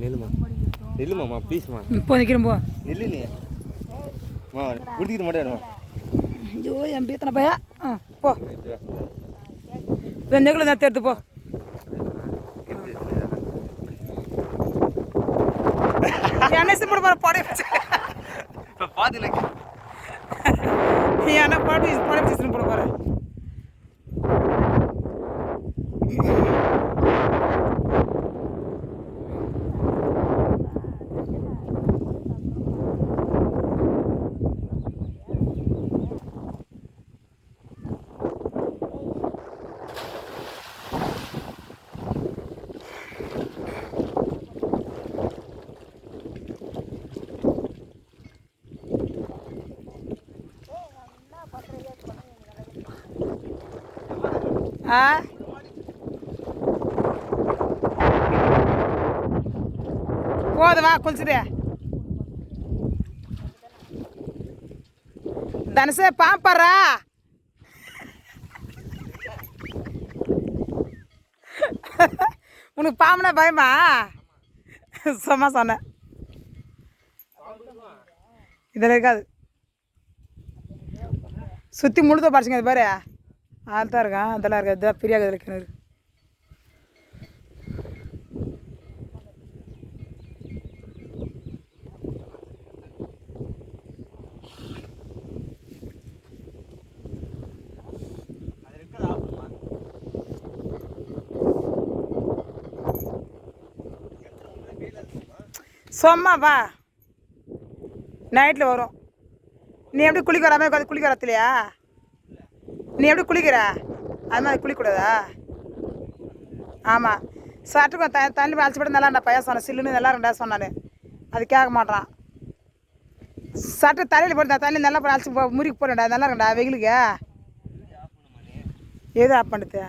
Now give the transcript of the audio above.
நில்லுமா நில்லுமாம்மா ப்ளீஸ்மா. போ நிற்கிறேன் போ. நில்லு நீ குடிக்கிட்டு மாட்டேன். ஐயோ என் பீத்தனை பையா. போ வெந்தக்குள்ள நேரத்தை எடுத்து போ. என்ன போட போகிற பாடி பார்த்து என்ன பாடி பாடி போட போகிறேன். போதும் வா குளிச்சுட்டு. தனுசே பாப்பறா உனக்கு பாம்புனா பயமா? சும்மா சொன்னேன். இதில் இருக்காது. சுற்றி முழுத படிச்சுங்க. அது பாரு அதுதான் இருக்கான். அதெல்லாம் இருக்காது. இதுதான் பெரிய இதில் கிணறு. சும்மா வா நைட்டில் வரும். நீ எப்படி குளிக்கிற மாதிரி குளிக்க வரத்துலையா? நீ எப்படி குளிக்கிற அது மாதிரி குளிக்கக்கூடாதா? ஆமாம் சட்டுக்கும் தண்ணி அழைச்சி போட்டு நல்லா பையன் சொன்னேன். சில்லுன்னு நல்லா ரெண்டா சொன்னானு அது கேட்க மாட்டான். சட்டு தலையில் போட்டு தண்ணி நல்லா அழைச்சி முறுக்கி போடுறேன்டா நல்லா இருக்கண்டா வெயிலுக்கு. எது ஆஃப் பண்ணுது?